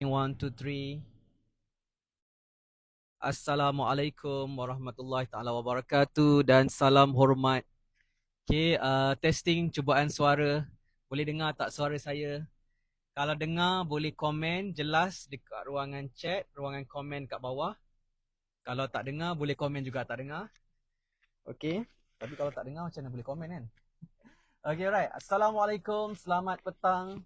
One, two, three. Assalamualaikum warahmatullahi taala wabarakatuh dan salam hormat. Okay, testing cubaan suara. Boleh dengar tak suara saya? Kalau dengar boleh komen jelas dekat ruangan chat, ruangan komen kat bawah. Kalau tak dengar boleh komen juga tak dengar. Okay. Tapi kalau tak dengar macam mana boleh komen kan? Okay, right. Assalamualaikum, selamat petang.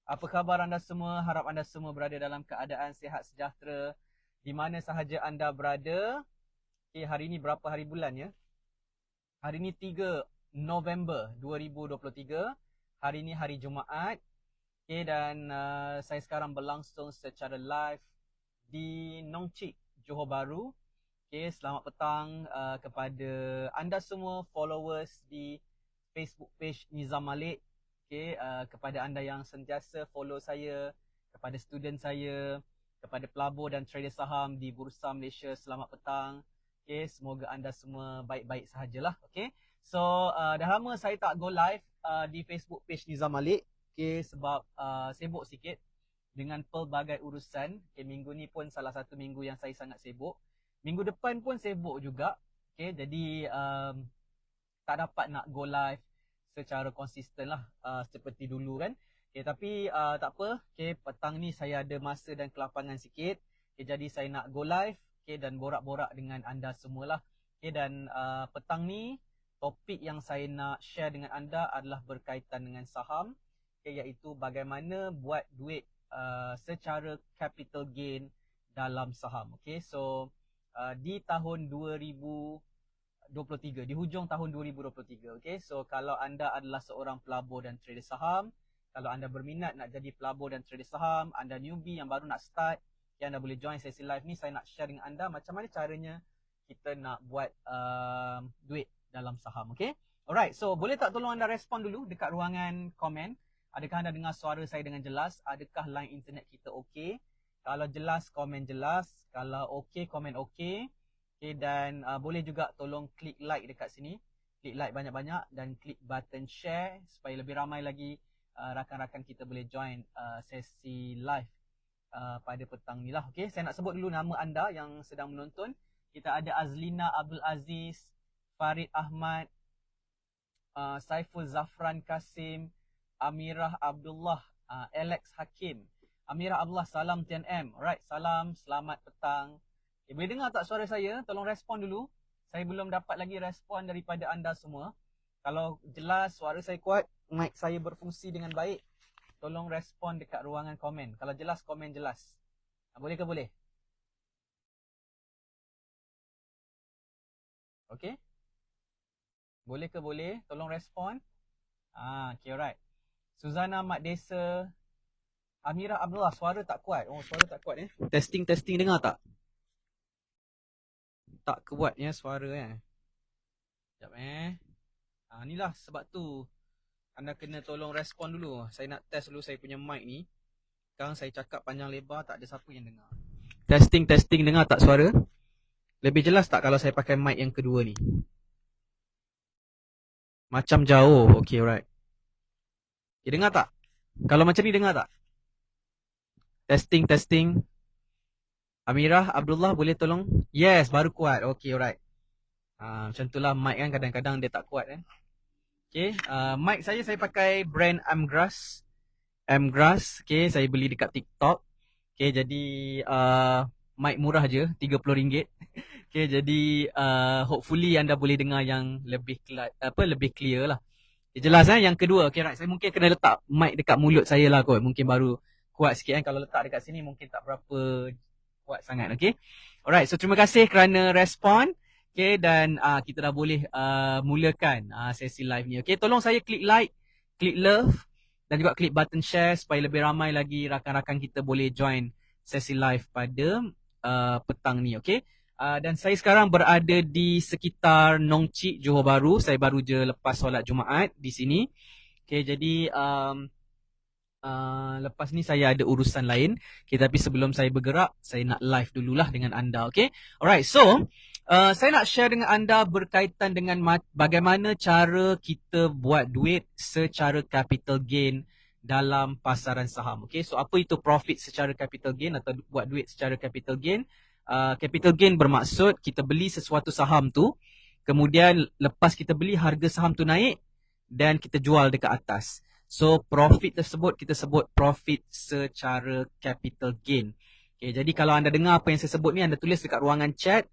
Apa khabar anda semua? Harap anda semua berada dalam keadaan sihat sejahtera di mana sahaja anda berada. Okay, hari ni berapa hari bulan ya? Hari ni 3 November 2023. Hari ni hari Jumaat. Okay, dan saya sekarang berlangsung secara live di Nong Chik, Johor Bahru. Okay, selamat petang kepada anda semua followers di Facebook page Nizam Malik. Okay, kepada anda yang sentiasa follow saya, kepada student saya, kepada pelabur dan trader saham di Bursa Malaysia, selamat petang. Okay, semoga anda semua baik-baik sahajalah. Okay, so dah lama saya tak go live di Facebook page Nizam Malik. Okay, sebab sibuk sikit dengan pelbagai urusan. Okay, minggu ni pun salah satu minggu yang saya sangat sibuk. Minggu depan pun sibuk juga. Okay, jadi tak dapat nak go live secara konsisten lah seperti dulu kan. Okay, tapi tak apa. Okay, petang ni saya ada masa dan kelapangan sikit. Okay, jadi saya nak go live. Okay, dan borak-borak dengan anda semualah. Okay, dan petang ni topik yang saya nak share dengan anda adalah berkaitan dengan saham. Okay, iaitu bagaimana buat duit secara capital gain dalam saham. Okay, so di tahun 2023, di hujung tahun 2023. Okay, so kalau anda adalah seorang pelabur dan trader saham, kalau anda berminat nak jadi pelabur dan trader saham, anda newbie yang baru nak start, okay, anda boleh join sesi live ni. Saya nak share dengan anda macam mana caranya kita nak buat duit dalam saham. Okay, alright, so boleh tak tolong anda respon dulu dekat ruangan komen. Adakah anda dengar suara saya dengan jelas? Adakah line internet kita okey? Kalau jelas, komen jelas. Kalau okey, komen okey. Okay, dan boleh juga tolong klik like dekat sini. Klik like banyak-banyak dan klik button share supaya lebih ramai lagi rakan-rakan kita boleh join sesi live pada petang ni lah. Okay, saya nak sebut dulu nama anda yang sedang menonton. Kita ada Azlina Abdul Aziz, Farid Ahmad, Saiful Zafran Kasim, Amirah Abdullah, Alex Hakim. Amirah Abdullah, salam TNM. Alright, salam, selamat petang. Okay, boleh dengar tak suara saya? Tolong respon dulu. Saya belum dapat lagi respon daripada anda semua. Kalau jelas suara saya kuat, mic saya berfungsi dengan baik, tolong respon dekat ruangan komen. Kalau jelas, komen jelas. Boleh ke boleh? Okay? Boleh ke boleh? Tolong respon. Okay, alright. Suzana Mat Desa, Amirah Abdullah, suara tak kuat. Oh, suara tak kuat ya. Testing, dengar tak? Tak kuat ya suara ya. Sekejap inilah sebab tu anda kena tolong respon dulu. Saya nak test dulu saya punya mic ni. Sekarang saya cakap panjang lebar tak ada siapa yang dengar. Testing, dengar tak suara? Lebih jelas tak kalau saya pakai mic yang kedua ni? Macam jauh. Okay, alright. Okay, dengar tak? Kalau macam ni dengar tak? Testing. Amirah Abdullah boleh tolong? Yes, baru kuat. Okay, alright. Macam itulah mic kan kadang-kadang dia tak kuat kan. Okay, mic saya pakai brand Amgrass. Okay, saya beli dekat TikTok. Okay, jadi mic murah je, RM30. Okay, jadi hopefully anda boleh dengar yang lebih clear lah. Okay, jelas yang kedua. Okay, right. Saya mungkin kena letak mic dekat mulut saya lah kot. Mungkin baru kuat sikit kan. Kalau letak dekat sini mungkin tak berapa kuat sangat. Okay, alright. So terima kasih kerana respon. Okay, dan kita dah boleh mulakan sesi live ni. Okay, tolong saya klik like, klik love dan juga klik button share supaya lebih ramai lagi rakan-rakan kita boleh join sesi live pada petang ni. Okay, dan saya sekarang berada di sekitar Nong Chik, Johor Bahru. Saya baru je lepas solat Jumaat di sini. Okay, jadi lepas ni saya ada urusan lain. Okay, tapi sebelum saya bergerak, saya nak live dululah dengan anda. Okay, alright. So saya nak share dengan anda berkaitan dengan bagaimana cara kita buat duit secara capital gain dalam pasaran saham. Okay, so apa itu profit secara capital gain atau buat duit secara capital gain? Capital gain bermaksud kita beli sesuatu saham tu, kemudian lepas kita beli harga saham tu naik dan kita jual dekat atas. So profit tersebut kita sebut profit secara capital gain. Okay, jadi kalau anda dengar apa yang saya sebut ni, anda tulis dekat ruangan chat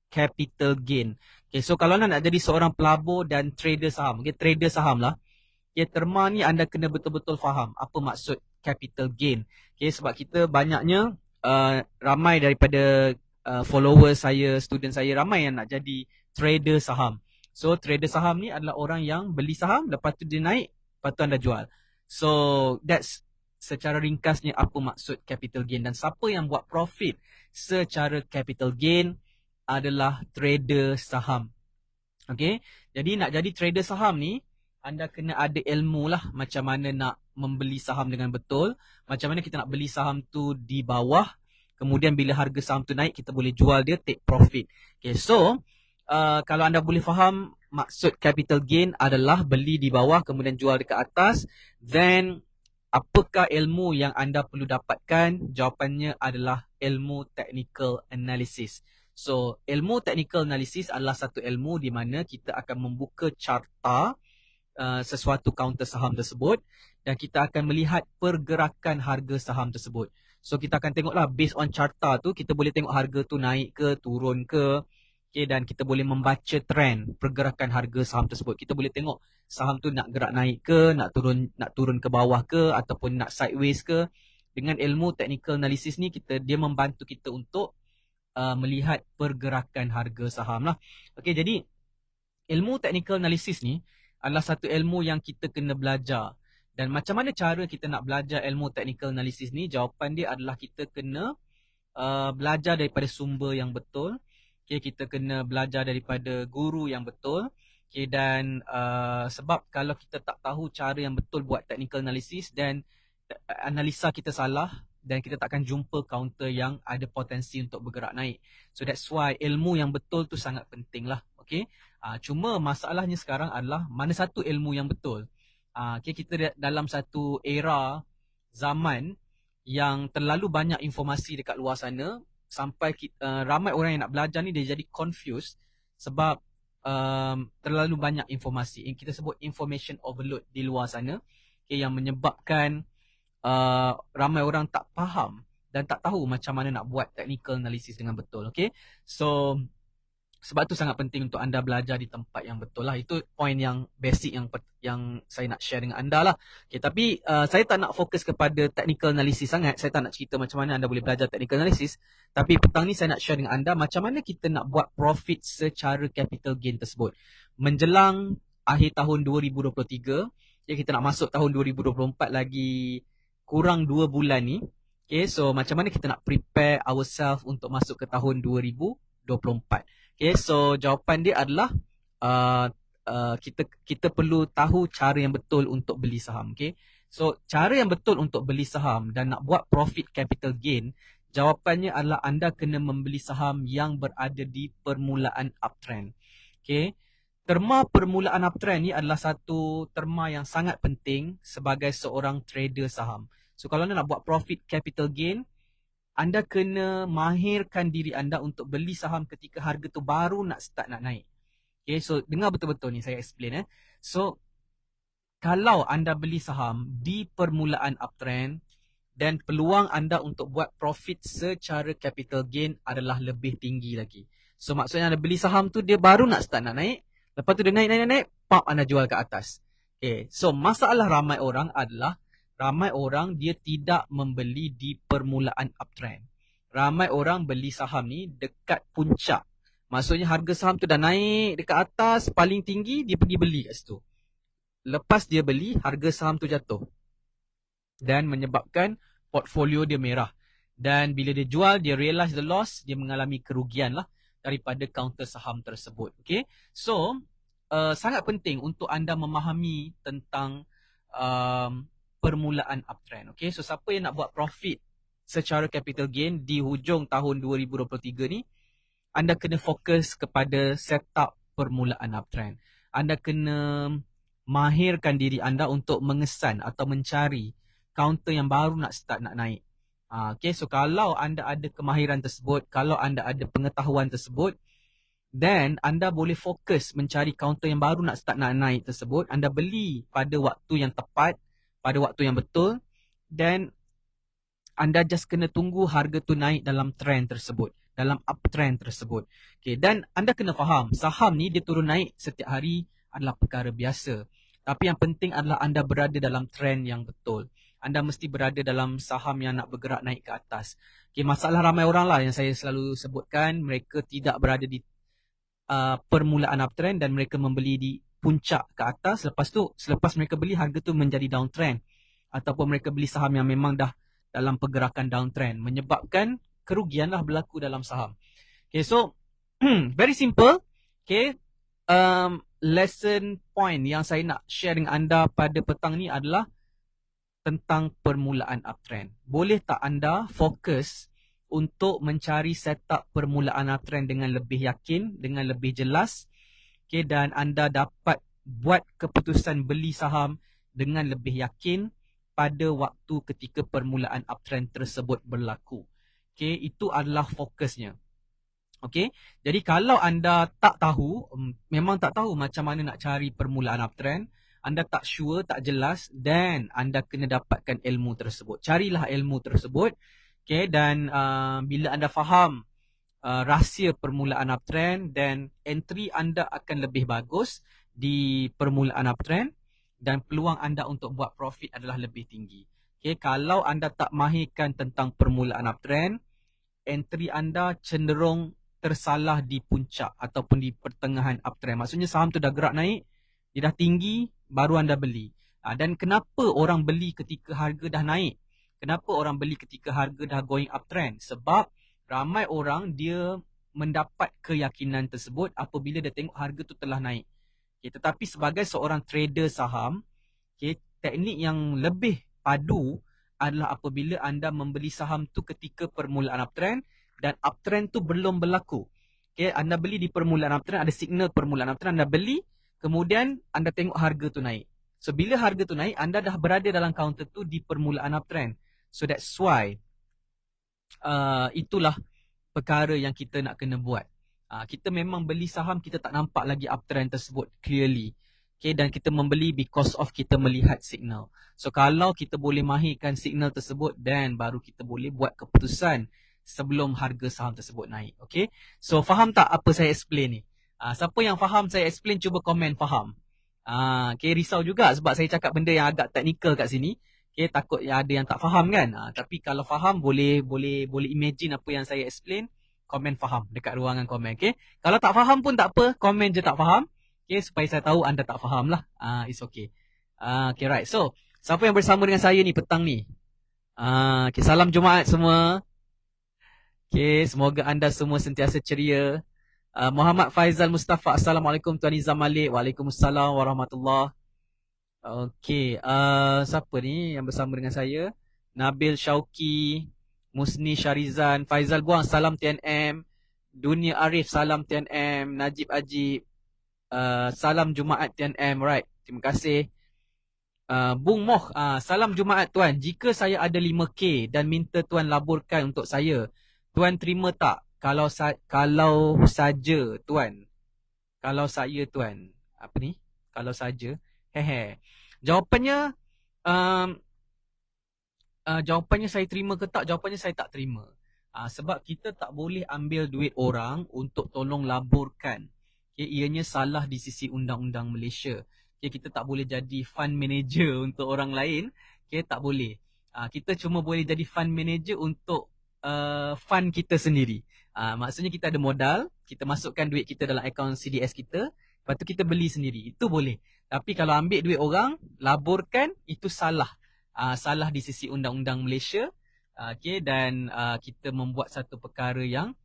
capital gain. Okay, so kalau anda nak jadi seorang pelabur dan trader saham, okay, trader saham lah. Okay, terma ni anda kena betul-betul faham apa maksud capital gain. Okay, sebab kita banyaknya ramai daripada followers saya, student saya, ramai yang nak jadi trader saham. So trader saham ni adalah orang yang beli saham, lepas tu dia naik, lepas tu anda jual. So that's secara ringkasnya apa maksud capital gain. Dan siapa yang buat profit secara capital gain adalah trader saham. Okay, jadi nak jadi trader saham ni, anda kena ada ilmu lah macam mana nak membeli saham dengan betul, macam mana kita nak beli saham tu di bawah, kemudian bila harga saham tu naik, kita boleh jual dia, take profit. Okay, so kalau anda boleh faham maksud capital gain adalah beli di bawah kemudian jual dekat atas, then apakah ilmu yang anda perlu dapatkan? Jawapannya adalah ilmu technical analysis. So ilmu technical analysis adalah satu ilmu di mana kita akan membuka carta sesuatu kaunter saham tersebut dan kita akan melihat pergerakan harga saham tersebut. So kita akan tengoklah based on carta tu, kita boleh tengok harga tu naik ke, turun ke. Okay, dan kita boleh membaca trend pergerakan harga saham tersebut. Kita boleh tengok saham tu nak gerak naik ke, nak turun ke bawah ke, ataupun nak sideways ke. Dengan ilmu technical analysis ni, dia membantu kita untuk melihat pergerakan harga saham lah. Okay, jadi ilmu technical analysis ni adalah satu ilmu yang kita kena belajar. Dan macam mana cara kita nak belajar ilmu technical analysis ni? Jawapan dia adalah kita kena belajar daripada sumber yang betul. Okay, kita kena belajar daripada guru yang betul. Okay, dan sebab kalau kita tak tahu cara yang betul buat technical analysis dan analisa kita salah, dan kita takkan jumpa counter yang ada potensi untuk bergerak naik. So that's why ilmu yang betul tu sangat penting lah. Okay? Cuma masalahnya sekarang adalah mana satu ilmu yang betul. Okay, kita dalam satu era zaman yang terlalu banyak informasi dekat luar sana, sampai ramai orang yang nak belajar ni dia jadi confused sebab terlalu banyak informasi. Kita sebut information overload di luar sana, okay, yang menyebabkan ramai orang tak faham dan tak tahu macam mana nak buat technical analysis dengan betul. Okay? So sebab tu sangat penting untuk anda belajar di tempat yang betul lah. Itu point yang basic yang saya nak share dengan anda lah. Okay, tapi saya tak nak fokus kepada technical analysis sangat. Saya tak nak cerita macam mana anda boleh belajar technical analysis. Tapi petang ni saya nak share dengan anda macam mana kita nak buat profit secara capital gain tersebut. Menjelang akhir tahun 2023, kita nak masuk tahun 2024 lagi kurang 2 bulan ni. Okay, so macam mana kita nak prepare ourselves untuk masuk ke tahun 2024. Okay, so jawapan dia adalah kita perlu tahu cara yang betul untuk beli saham. Okay, so cara yang betul untuk beli saham dan nak buat profit capital gain, jawapannya adalah anda kena membeli saham yang berada di permulaan uptrend. Okay, terma permulaan uptrend ni adalah satu terma yang sangat penting sebagai seorang trader saham. So kalau anda nak buat profit capital gain, anda kena mahirkan diri anda untuk beli saham ketika harga tu baru nak start nak naik. Okay, so dengar betul-betul ni saya explain. So kalau anda beli saham di permulaan uptrend dan peluang anda untuk buat profit secara capital gain adalah lebih tinggi lagi. So maksudnya anda beli saham tu dia baru nak start nak naik, lepas tu dia naik, pop anda jual ke atas. Okay, so masalah ramai orang adalah ramai orang dia tidak membeli di permulaan uptrend. Ramai orang beli saham ni dekat puncak. Maksudnya harga saham tu dah naik dekat atas, paling tinggi, dia pergi beli kat situ. Lepas dia beli, harga saham tu jatuh. Dan menyebabkan portfolio dia merah. Dan bila dia jual, dia realize the loss, dia mengalami kerugian lah daripada counter saham tersebut. Okay? So, sangat penting untuk anda memahami tentang permulaan uptrend. Okay, so siapa yang nak buat profit secara capital gain di hujung tahun 2023 ni, anda kena fokus kepada setup permulaan uptrend. Anda kena mahirkan diri anda untuk mengesan atau mencari counter yang baru nak start nak naik. Okay, so kalau anda ada kemahiran tersebut, kalau anda ada pengetahuan tersebut, then anda boleh fokus mencari counter yang baru nak start nak naik tersebut. Anda beli pada waktu yang tepat, pada waktu yang betul, dan anda just kena tunggu harga tu naik dalam trend tersebut, dalam uptrend tersebut. Okay, dan anda kena faham, saham ni dia turun naik setiap hari adalah perkara biasa. Tapi yang penting adalah anda berada dalam trend yang betul. Anda mesti berada dalam saham yang nak bergerak naik ke atas. Okay, masalah ramai orang lah yang saya selalu sebutkan, mereka tidak berada di permulaan uptrend dan mereka membeli di puncak ke atas. Lepas tu, selepas mereka beli, harga tu menjadi downtrend. Ataupun mereka beli saham yang memang dah dalam pergerakan downtrend, menyebabkan kerugianlah berlaku dalam saham. Okay, so very simple. Okay, lesson point yang saya nak share dengan anda pada petang ni adalah tentang permulaan uptrend. Boleh tak anda fokus untuk mencari setup permulaan uptrend dengan lebih yakin, dengan lebih jelas, okay, dan anda dapat buat keputusan beli saham dengan lebih yakin pada waktu ketika permulaan uptrend tersebut berlaku. Okay, itu adalah fokusnya. Okay, jadi kalau anda tak tahu, memang tak tahu macam mana nak cari permulaan uptrend, anda tak sure, tak jelas, dan anda kena dapatkan ilmu tersebut. Carilah ilmu tersebut. Okay, dan bila anda faham rahsia permulaan uptrend, dan entry anda akan lebih bagus di permulaan uptrend, dan peluang anda untuk buat profit adalah lebih tinggi. Okay, kalau anda tak mahirkan tentang permulaan uptrend, entry anda cenderung tersalah di puncak ataupun di pertengahan uptrend. Maksudnya saham tu dah gerak naik, dia dah tinggi, baru anda beli. Dan kenapa orang beli ketika harga dah naik? Kenapa orang beli ketika harga dah going uptrend? Sebab ramai orang dia mendapat keyakinan tersebut apabila dia tengok harga tu telah naik. Okay, tetapi sebagai seorang trader saham, okay, teknik yang lebih padu adalah apabila anda membeli saham tu ketika permulaan uptrend dan uptrend tu belum berlaku. Okay, anda beli di permulaan uptrend, ada signal permulaan uptrend, anda beli, kemudian anda tengok harga tu naik. So bila harga tu naik, anda dah berada dalam counter tu di permulaan uptrend. So that's why itulah perkara yang kita nak kena buat. Kita memang beli saham, kita tak nampak lagi uptrend tersebut clearly. Okay, dan kita membeli because of kita melihat signal. So kalau kita boleh mahirkan signal tersebut, then baru kita boleh buat keputusan sebelum harga saham tersebut naik. Okay, so faham tak apa saya explain ni? Siapa yang faham saya explain, cuba komen faham. Okay, risau juga sebab saya cakap benda yang agak teknikal kat sini. Okay, takut ada yang tak faham kan? Tapi kalau faham, boleh imagine apa yang saya explain, komen faham dekat ruangan komen. Okay, kalau tak faham pun tak apa, komen je tak faham. Okay, supaya saya tahu anda tak faham lah. It's okay. Okay, right. So, siapa yang bersama dengan saya ni petang ni? Okay, salam Jumaat semua. Okay, semoga anda semua sentiasa ceria. Muhammad Faizal Mustafa, Assalamualaikum Tuan Nizam Malik. Waalaikumsalam warahmatullahi. Okay, siapa ni yang bersama dengan saya? Nabil Syauki, Musni Syarizan, Faizal Buang, salam TNM. Dunia Arif, salam TNM. Najib Ajib, salam Jumaat TNM. Right, terima kasih. Bung Moh, salam Jumaat Tuan. Jika saya ada 5K dan minta Tuan laburkan untuk saya, Tuan terima tak? Kalau saja Tuan. Kalau saya Tuan. Apa ni? Kalau saja. Hehe. Jawapannya saya terima ke tak? Jawapannya saya tak terima. Sebab kita tak boleh ambil duit orang untuk tolong laburkan. Okay, ianya salah di sisi undang-undang Malaysia. Okay, kita tak boleh jadi fund manager untuk orang lain. Okay, tak boleh. Kita cuma boleh jadi fund manager untuk fund kita sendiri. Maksudnya kita ada modal, kita masukkan duit kita dalam akaun CDS kita, lepas tu kita beli sendiri. Itu boleh. Tapi kalau ambil duit orang, laburkan, itu salah. Salah di sisi undang-undang Malaysia. Okay, dan kita membuat satu perkara yang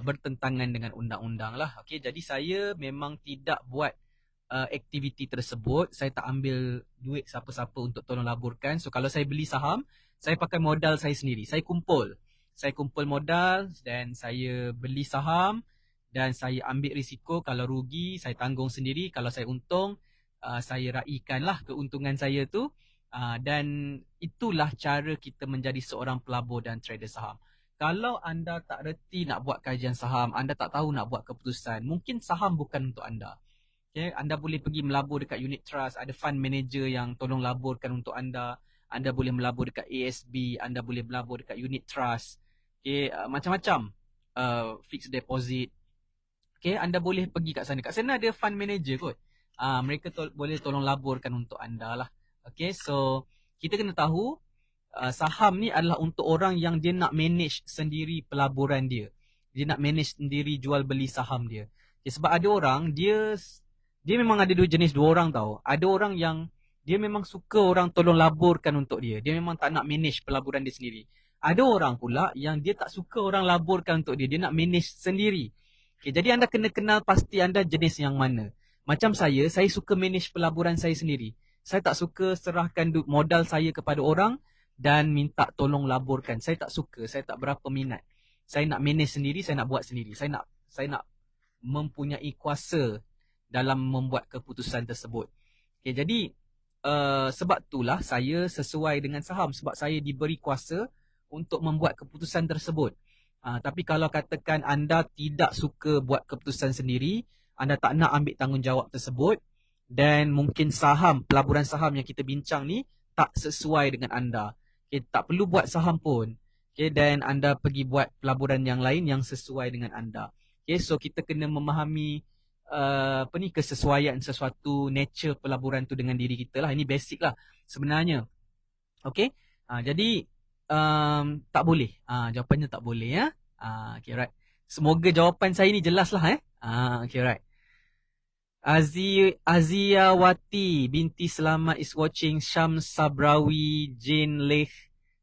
bertentangan dengan undang-undang lah. Okay, jadi saya memang tidak buat aktiviti tersebut. Saya tak ambil duit siapa-siapa untuk tolong laburkan. So kalau saya beli saham, saya pakai modal saya sendiri. Saya kumpul modal dan saya beli saham dan saya ambil risiko. Kalau rugi, saya tanggung sendiri. Kalau saya untung, saya raikanlah keuntungan saya tu Dan itulah cara kita menjadi seorang pelabur dan trader saham. Kalau anda tak reti nak buat kajian saham, anda tak tahu nak buat keputusan, mungkin saham bukan untuk anda. Okay, anda boleh pergi melabur dekat unit trust, ada fund manager yang tolong laburkan untuk anda. Anda boleh melabur dekat ASB, anda boleh melabur dekat unit trust. Okay, macam-macam fixed deposit. Okay, anda boleh pergi kat sana. Kat sana ada fund manager kot. Mereka boleh tolong laburkan untuk anda lah. Okay, so kita kena tahu saham ni adalah untuk orang yang dia nak manage sendiri pelaburan dia. Dia nak manage sendiri jual beli saham dia. Okay, sebab ada orang, dia memang ada dua orang tau. Ada orang yang dia memang suka orang tolong laburkan untuk dia. Dia memang tak nak manage pelaburan dia sendiri. Ada orang pula yang dia tak suka orang laburkan untuk dia. Dia nak manage sendiri. Okay, jadi anda kena kenal pasti anda jenis yang mana. Macam saya suka manage pelaburan saya sendiri. Saya tak suka serahkan modal saya kepada orang dan minta tolong laburkan. Saya tak suka, saya tak berapa minat. Saya nak manage sendiri, saya nak buat sendiri. Saya nak mempunyai kuasa dalam membuat keputusan tersebut. Okay, jadi sebab itulah saya sesuai dengan saham. Sebab saya diberi kuasa untuk membuat keputusan tersebut. Tapi kalau katakan anda tidak suka buat keputusan sendiri, anda tak nak ambil tanggungjawab tersebut, dan mungkin pelaburan saham yang kita bincang ni tak sesuai dengan anda. Okay, tak perlu buat saham pun. Okay, dan anda pergi buat pelaburan yang lain yang sesuai dengan anda. Okay, so kita kena memahami kesesuaian sesuatu, nature pelaburan tu dengan diri kita lah. Ini basic lah sebenarnya. Okay, jadi tak boleh. Jawapannya tak boleh ya. Okay, right. Semoga jawapan saya ni jelas lah. Okay, right. Aziyawati binti Selamat is watching. Syam Sabrawi, Jane Leh,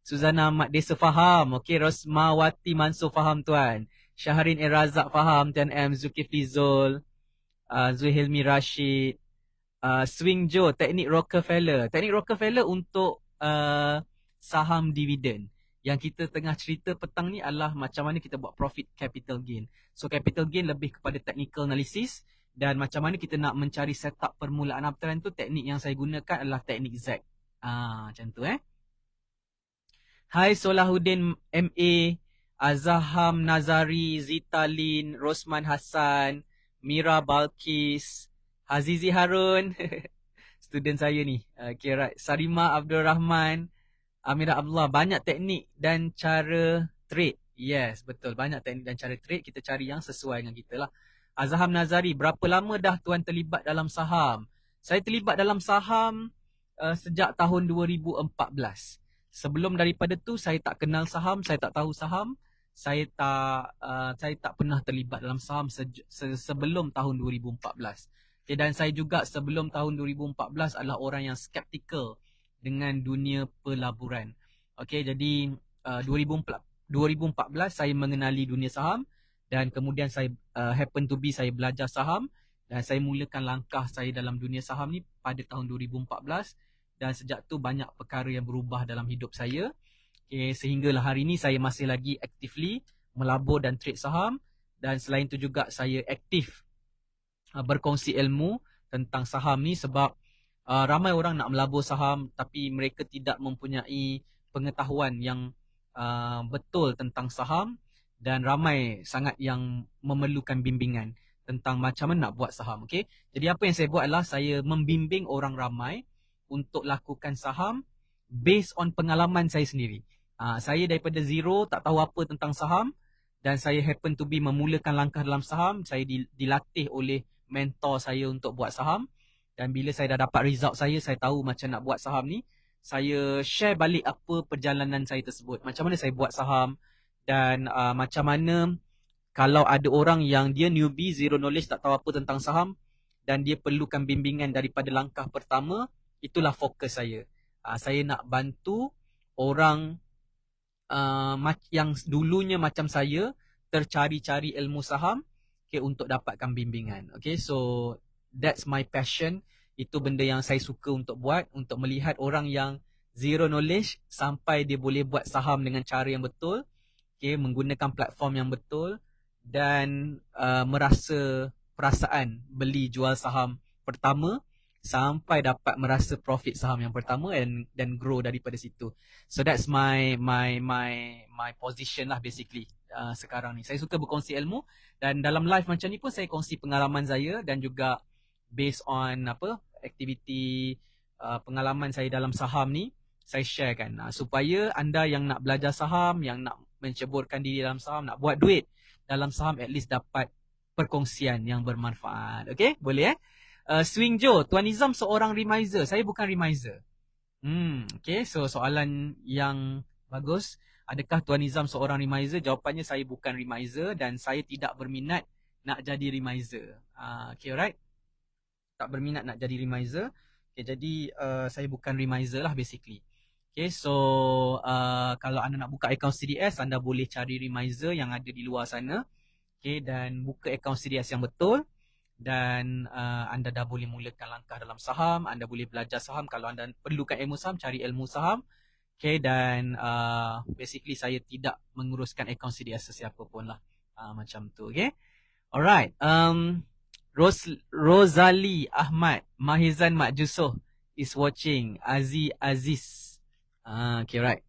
Suzana Ahmad Desa faham. Okay, Rosmawati Mansur faham tuan. Syahrin Razak faham. Tuan M. Zulkifli Zul, Zuhilmi Rashid, Swing Joe, teknik Rockefeller. Teknik Rockefeller untuk saham dividen. Yang kita tengah cerita petang ni adalah macam mana kita buat profit capital gain. So capital gain lebih kepada technical analysis, dan macam mana kita nak mencari setup permulaan uptrend tu, teknik yang saya gunakan adalah teknik Z. Macam tu Hai Solahuddin MA, Azaham Nazari, Zita Lin, Rosman Hassan, Mira Balkis, Hazizi Harun, student saya ni. Okay, right. Sarima Abdul Rahman, Amira Abdullah. Banyak teknik dan cara trade. Yes, betul. Banyak teknik dan cara trade. Kita cari yang sesuai dengan kita lah. Azham Nazari, berapa lama dah tuan terlibat dalam saham? Saya terlibat dalam saham sejak tahun 2014. Sebelum daripada tu, saya tak kenal saham, saya tak tahu saham. Saya tak pernah terlibat dalam saham sebelum tahun 2014. Okay, dan saya juga sebelum tahun 2014 adalah orang yang skeptikal dengan dunia pelaburan. Okay, jadi 2014 saya mengenali dunia saham, dan kemudian saya happen to be saya belajar saham, dan saya mulakan langkah saya dalam dunia saham ni pada tahun 2014, dan sejak tu banyak perkara yang berubah dalam hidup saya. Okay, sehinggalah hari ni saya masih lagi actively melabur dan trade saham, dan selain tu juga saya aktif berkongsi ilmu tentang saham ni, sebab ramai orang nak melabur saham tapi mereka tidak mempunyai pengetahuan yang betul tentang saham, dan ramai sangat yang memerlukan bimbingan tentang macam mana nak buat saham. Okay? Jadi apa yang saya buat adalah saya membimbing orang ramai untuk lakukan saham based on pengalaman saya sendiri. Saya daripada zero, tak tahu apa tentang saham, dan saya happen to be memulakan langkah dalam saham. Saya dilatih oleh mentor saya untuk buat saham, dan bila saya dah dapat result saya tahu macam nak buat saham ni. Saya share balik apa perjalanan saya tersebut, macam mana saya buat saham, dan macam mana kalau ada orang yang dia newbie, zero knowledge, tak tahu apa tentang saham, dan dia perlukan bimbingan daripada langkah pertama. Itulah fokus saya. Saya nak bantu orang yang dulunya macam saya tercari-cari ilmu saham, okay, untuk dapatkan bimbingan. Okay, so that's my passion. Itu benda yang saya suka untuk buat, untuk melihat orang yang zero knowledge sampai dia boleh buat saham dengan cara yang betul, okay, menggunakan platform yang betul, dan merasa perasaan beli jual saham pertama sampai dapat merasa profit saham yang pertama dan grow daripada situ. So that's my position lah basically sekarang ni. Saya suka berkongsi ilmu dan dalam live macam ni pun saya kongsi pengalaman saya dan juga based on aktiviti pengalaman saya dalam saham ni saya sharekan supaya anda yang nak belajar saham, yang nak menceburkan diri dalam saham, nak buat duit dalam saham, at least dapat perkongsian yang bermanfaat. Okay, boleh Swing Joe, Tuan Nizam seorang remiser. Saya bukan remiser. Okay, so soalan yang bagus. Adakah Tuan Nizam seorang remiser? Jawapannya saya bukan remiser dan saya tidak berminat nak jadi remiser. Okay, alright. Tak berminat nak jadi remiser. Okay, jadi saya bukan remiser lah basically. Okay, so kalau anda nak buka akaun CDS, anda boleh cari remiser yang ada di luar sana. Okay, dan buka akaun CDS yang betul. Dan anda dah boleh mulakan langkah dalam saham. Anda boleh belajar saham. Kalau anda perlukan ilmu saham, cari ilmu saham. Okay, dan basically saya tidak menguruskan akaun CDS sesiapa pun lah. Macam tu, okay. Alright. Rosali Ahmad Mahizan Mak Jusoh is watching. Aziz. Okay, right.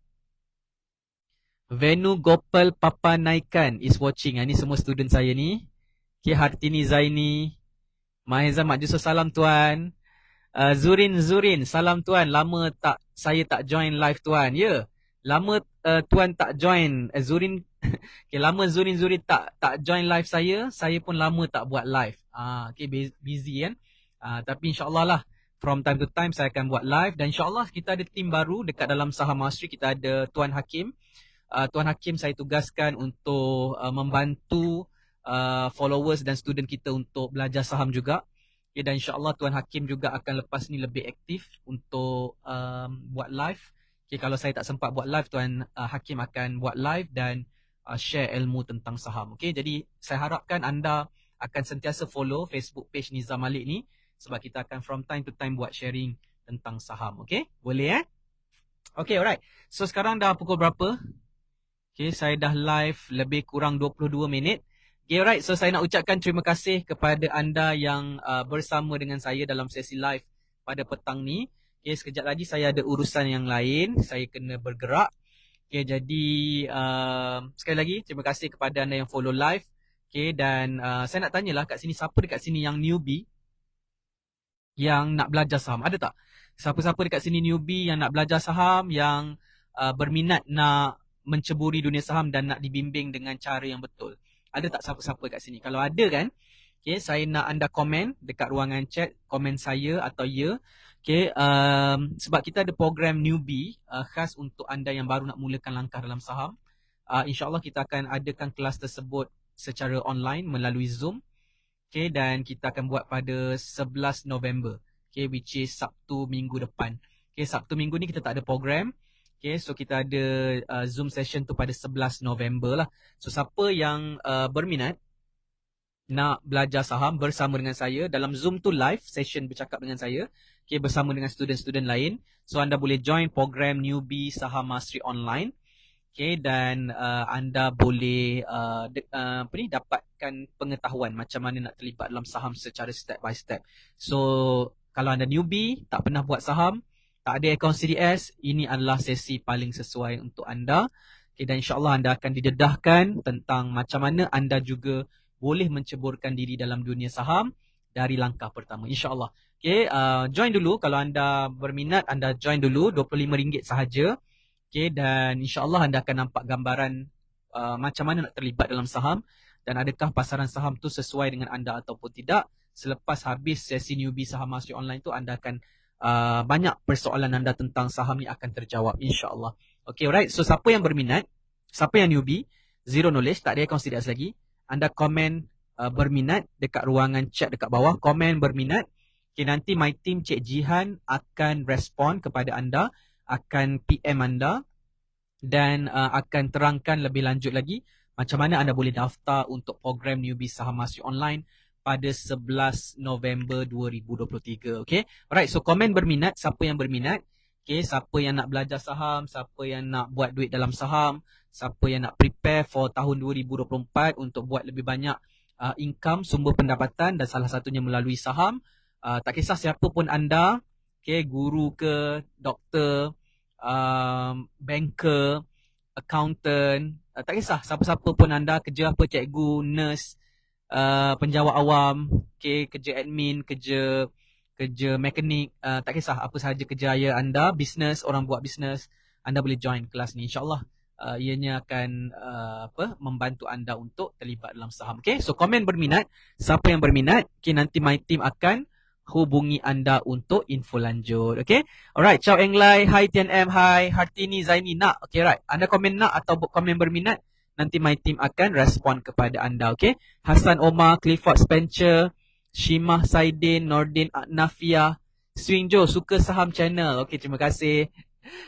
Venu Gopal Papanaikan is watching. Ini semua student saya ni. Okay, Hartini Zaini. Mahizan Mak Jusoh, salam tuan. Zurin, salam tuan. Lama saya tak join live tuan. Ya, lama tuan tak join. Zurin, okay, lama Zurin tak join live saya. Saya pun lama tak buat live. Okay, busy kan. Tapi insyaAllah lah, from time to time saya akan buat live. Dan insyaAllah kita ada tim baru dekat dalam Saham Mastery. Kita ada Tuan Hakim. Tuan Hakim saya tugaskan untuk membantu followers dan student kita untuk belajar saham juga. Okay, dan insyaAllah Tuan Hakim juga akan lepas ni lebih aktif untuk buat live. Okay, kalau saya tak sempat buat live, Tuan Hakim akan buat live dan share ilmu tentang saham. Okay, jadi saya harapkan anda akan sentiasa follow Facebook page Nizam Malik ni sebab kita akan from time to time buat sharing tentang saham. Okay, boleh Okay, alright. So sekarang dah pukul berapa? Okay, saya dah live lebih kurang 22 minit. Okay, alright. So saya nak ucapkan terima kasih kepada anda yang bersama dengan saya dalam sesi live pada petang ni. Okay, sekejap lagi saya ada urusan yang lain. Saya kena bergerak. Okay, jadi sekali lagi terima kasih kepada anda yang follow live. Okay, dan saya nak tanyalah kat sini, siapa dekat sini yang newbie yang nak belajar saham? Ada tak? Siapa-siapa dekat sini newbie yang nak belajar saham, yang berminat nak menceburi dunia saham dan nak dibimbing dengan cara yang betul? Ada tak siapa-siapa kat sini? Kalau ada kan, okay, saya nak anda komen dekat ruangan chat, komen saya atau ya. Okay, sebab kita ada program newbie khas untuk anda yang baru nak mulakan langkah dalam saham. InsyaAllah kita akan adakan kelas tersebut secara online melalui Zoom. Okay, dan kita akan buat pada 11 November. Okay, which is Sabtu minggu depan. Okay, Sabtu minggu ni kita tak ada program. Okay, so kita ada Zoom session tu pada 11 November lah. So siapa yang berminat nak belajar saham bersama dengan saya dalam Zoom tu live session bercakap dengan saya, okay, bersama dengan student-student lain. So anda boleh join program Newbie Saham Mastery Online. Okay, dan anda boleh dapatkan pengetahuan macam mana nak terlibat dalam saham secara step by step. So kalau anda newbie, tak pernah buat saham, tak ada akaun CDS, ini adalah sesi paling sesuai untuk anda. Okay, dan insyaAllah anda akan didedahkan tentang macam mana anda juga boleh menceburkan diri dalam dunia saham dari langkah pertama, insyaAllah. Okay, join dulu kalau anda berminat, anda join dulu, RM25 sahaja. Okay, dan insyaAllah anda akan nampak gambaran macam mana nak terlibat dalam saham dan adakah pasaran saham tu sesuai dengan anda ataupun tidak. Selepas habis sesi Newbie Saham Mastery Online tu, anda akan banyak persoalan anda tentang saham ni akan terjawab, insyaAllah. Okay, alright. So siapa yang berminat, siapa yang newbie, zero knowledge, tak ada akaun CDS lagi, anda komen berminat dekat ruangan chat dekat bawah, komen berminat. Okay, nanti my team Cik Jihan akan respon kepada anda, akan PM anda dan akan terangkan lebih lanjut lagi macam mana anda boleh daftar untuk program Newbie Saham Mastery Online pada 11 November 2023. Okay, alright. So komen berminat, siapa yang berminat. Okay, siapa yang nak belajar saham, siapa yang nak buat duit dalam saham, siapa yang nak prepare for tahun 2024 untuk buat lebih banyak income, sumber pendapatan dan salah satunya melalui saham. Tak kisah siapa pun anda, okay, guru ke, doktor, banker, accountant, tak kisah siapa-siapa pun anda, kerja apa, cikgu, nurse, penjawat awam, okay, kerja admin, kerja mekanik, tak kisah apa sahaja kerjaya anda, bisnes, orang buat bisnes, anda boleh join kelas ni, insyaAllah. Ianya akan membantu anda untuk terlibat dalam saham. Okay, so komen berminat. Siapa yang berminat, okay, nanti my team akan hubungi anda untuk info lanjut. Okay, alright. Ciao Englai, hi TNM, hi Hartini, Zaini, nak. Okay, right. Anda komen nak atau komen berminat, nanti my team akan respon kepada anda. Okay, Hasan Omar, Clifford Spencer, Shimah Saidin, Nordin Nafia, Swing Joe, suka saham channel. Okay, terima kasih.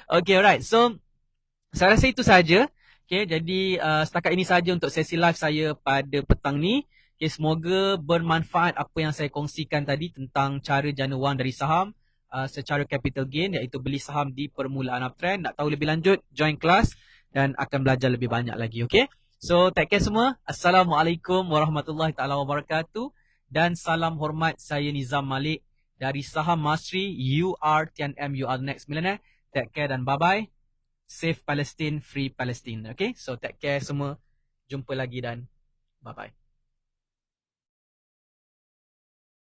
Okay, alright. So, saya rasa itu saja. Okay, jadi setakat ini saja untuk sesi live saya pada petang ni. Okay, semoga bermanfaat apa yang saya kongsikan tadi tentang cara jana wang dari saham secara capital gain, iaitu beli saham di permulaan uptrend. Nak tahu lebih lanjut, join kelas dan akan belajar lebih banyak lagi. Okay, so take care semua. Assalamualaikum warahmatullahi taala wabarakatuh dan salam hormat. Saya Nizam Malik dari Saham Mastery. You are TNM, you are the next millionaire. Take care dan bye-bye. Save Palestine, Free Palestine. Okay, so take care semua. Jumpa lagi dan bye-bye.